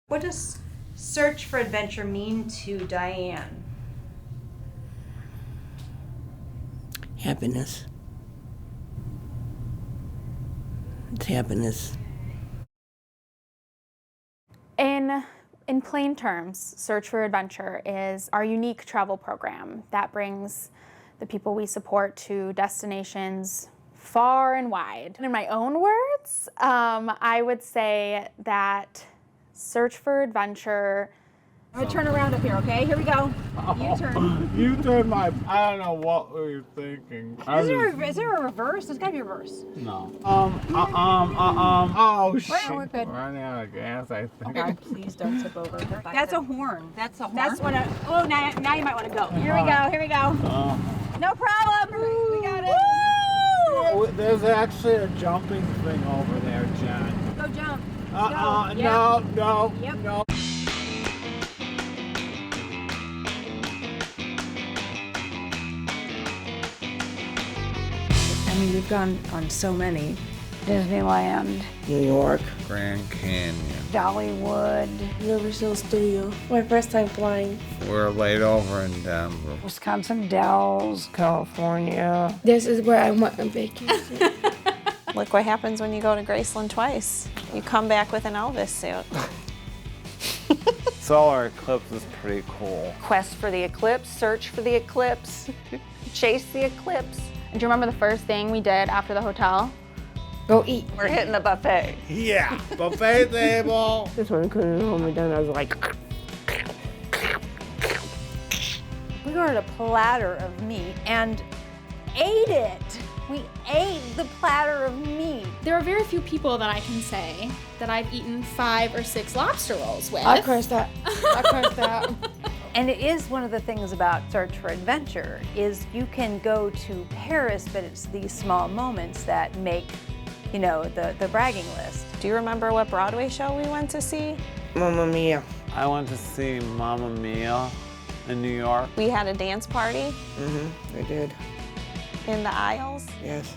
What does search for adventure mean to Diane? Happiness. It's happiness. In plain terms, Search for Adventure is our unique travel program that brings the people we support to destinations far and wide. In my own words, I would say that Search for Adventure. I'm gonna turn around up here, okay? Here we go. You turn. You turned my. I don't know what were you thinking. Is there a reverse? There's gotta be a reverse. No. Oh shit. We're good. Running out of gas, I think. God, please don't tip over. That's a horn. That's a horn. That's what I. Oh, now you might want to go. Here we go. Here we go. No problem. We got it. Woo! There's actually a jumping thing over there, Jen. Go jump. No. Yep. No. I mean, we've gone on so many. Disneyland, New York. Grand Canyon. Dollywood, Universal Studio. My first time flying. We're laid over in Denver. Wisconsin Dells, California. This is where I went on vacation. Look what happens when you go to Graceland twice. You come back with an Elvis suit. Solar eclipse is pretty cool. Quest for the eclipse, search for the eclipse, chase the eclipse. And do you remember the first thing we did after the hotel? Go eat. We're hitting the buffet. Yeah. Buffet table. This one couldn't hold me down. I was like, We ordered a platter of meat and ate it. We ate the platter of meat. There are very few people that I can say that I've eaten 5 or 6 lobster rolls with. I cursed that. And it is one of the things about Search for Adventure is you can go to Paris, but it's these small moments that make, the bragging list. Do you remember what Broadway show we went to see? Mamma Mia. I went to see Mamma Mia in New York. We had a dance party I did. in the aisles. Yes.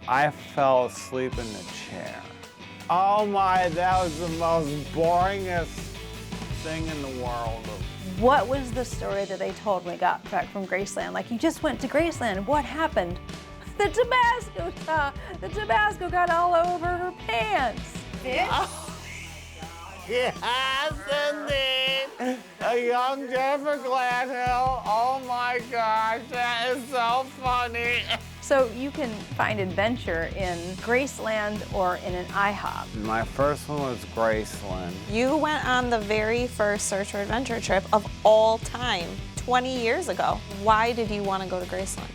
I fell asleep in the chair. Oh my, that was the most boringest thing in the world. What was the story that they told when we got back from Graceland? Like, you just went to Graceland. What happened? The Tabasco got all over her pants. Yes, indeed. A young Jennifer Gladhill. Oh my gosh, that is so funny. So you can find adventure in Graceland or in an IHOP. My first one was Graceland. You went on the very first Search for Adventure trip of all time, 20 years ago. Why did you want to go to Graceland?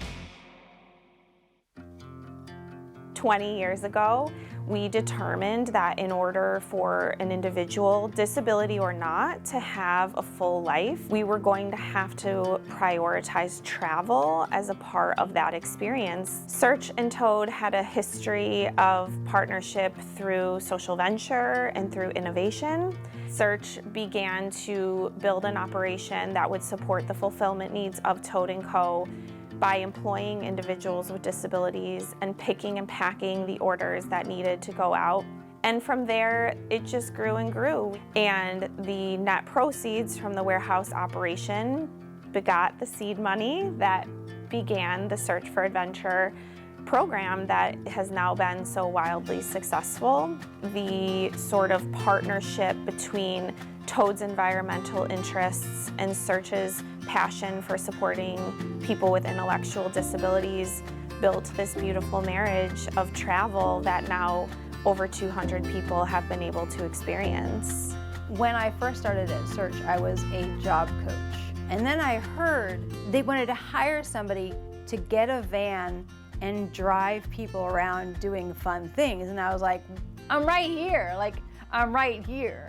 20 years ago, we determined that in order for an individual, disability or not, to have a full life, we were going to have to prioritize travel as a part of that experience. Search and Toad had a history of partnership through social venture and through innovation. Search began to build an operation that would support the fulfillment needs of Toad & Co. by employing individuals with disabilities and picking and packing the orders that needed to go out. And from there, it just grew and grew. And the net proceeds from the warehouse operation begot the seed money that began the Search for Adventure program that has now been so wildly successful. The sort of partnership between Toad's environmental interests and Search's passion for supporting people with intellectual disabilities built this beautiful marriage of travel that now over 200 people have been able to experience. When I first started at Search, I was a job coach. And then I heard they wanted to hire somebody to get a van and drive people around doing fun things. And I was like, I'm right here. I'm right here.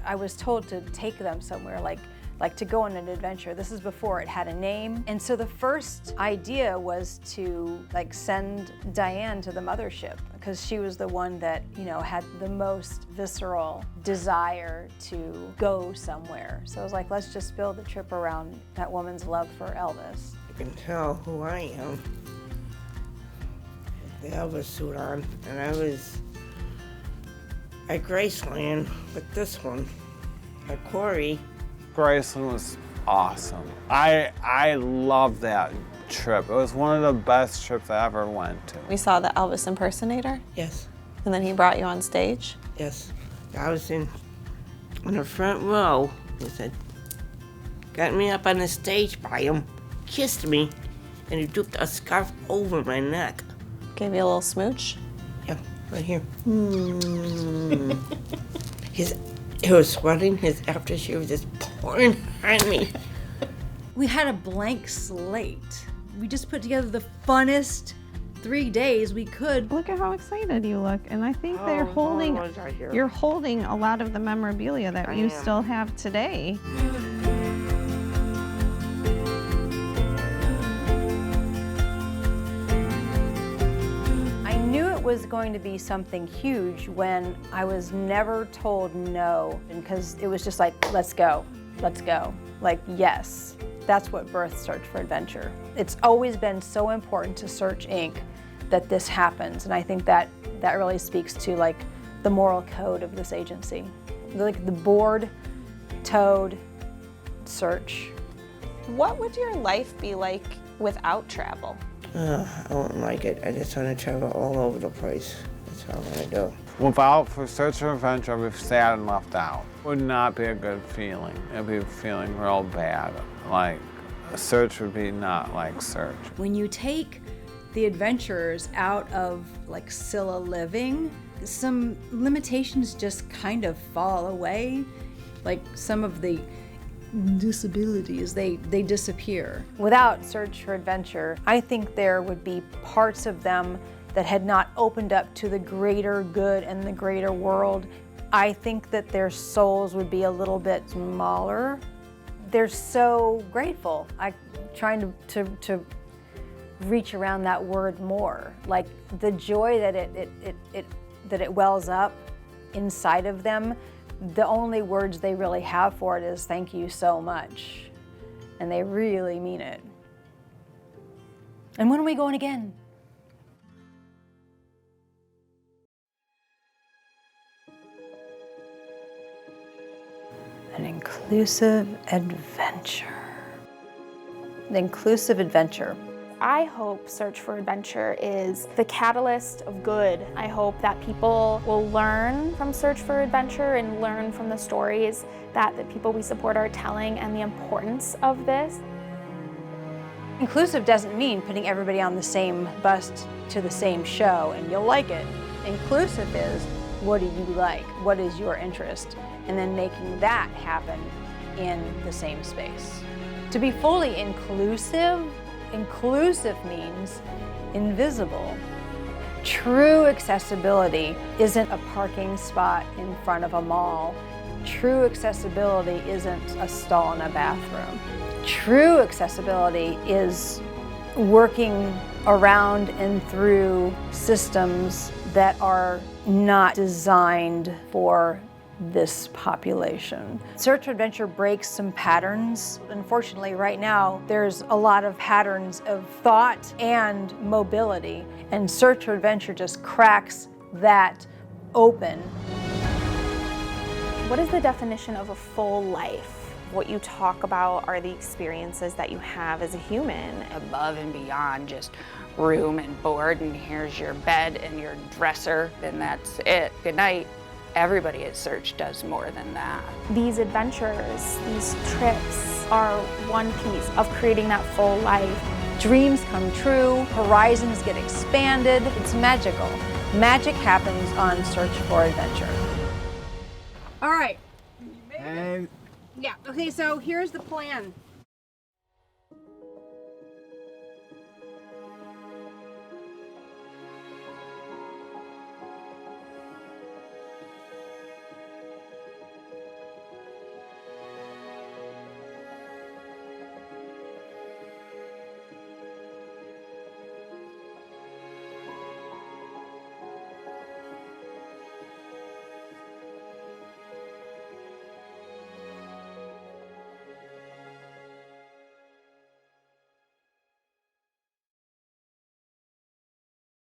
I was told to take them somewhere, like to go on an adventure. This is before it had a name. And so the first idea was to send Diane to the mothership because she was the one that, had the most visceral desire to go somewhere. So I was like, let's just build the trip around that woman's love for Elvis. You can tell who I am. The Elvis suit on, and I was at Graceland with this one. Corey. Graceland was awesome. I loved that trip. It was one of the best trips I ever went to. We saw the Elvis impersonator, Yes, and then he brought you on stage. yes. I was in the front row. He said, got me up on the stage by him, kissed me, and he drooped a scarf over my neck. Gave you a little smooch. Yeah, right here. It was sweating. His aftershave was just pouring on me. We had a blank slate. We just put together the funnest 3 days we could. Look at how excited you look, and I think they're holding. you're holding a lot of the memorabilia that I you am. still have today. I knew it was going to be something huge when I was never told no, because it was just like, let's go, let's go. Like, yes, that's what birthed Search for Adventure. It's always been so important to Search Inc. that this happens, and I think that really speaks to like the moral code of this agency. Like the board toed Search. What would your life be like without travel? I won't like it. I just want to travel all over the place. That's all I want to do. Without for Search for Adventure, we've sad and left out. Would not be a good feeling. It'd be feeling real bad. Like, Search would be not like Search. When you take the adventurers out of like Scylla living, some limitations just kind of fall away. Like some of the disabilities, they disappear. Without Search for Adventure, I think there would be parts of them that had not opened up to the greater good and the greater world. I think that their souls would be a little bit smaller. They're so grateful. I'm trying to reach around that word more. Like the joy that it wells up inside of them, the only words they really have for it is thank you so much. And they really mean it. And when are we going again? An inclusive adventure. An inclusive adventure. I hope Search for Adventure is the catalyst of good. I hope that people will learn from Search for Adventure and learn from the stories that the people we support are telling and the importance of this. Inclusive doesn't mean putting everybody on the same bus to the same show and you'll like it. Inclusive is, what do you like? What is your interest? And then making that happen in the same space. To be fully inclusive means invisible. True accessibility isn't a parking spot in front of a mall. True accessibility isn't a stall in a bathroom. True accessibility is working around and through systems that are not designed for this population. Search for Adventure breaks some patterns. Unfortunately, right now, there's a lot of patterns of thought and mobility, and Search for Adventure just cracks that open. What is the definition of a full life? What you talk about are the experiences that you have as a human. Above and beyond just room and board, and here's your bed and your dresser, and that's it. Good night. Everybody at Search does more than that. These adventures, these trips are one piece of creating that full life. Dreams come true, horizons get expanded. It's magical. Magic happens on Search for Adventure. All right. And Yeah, okay, so here's the plan.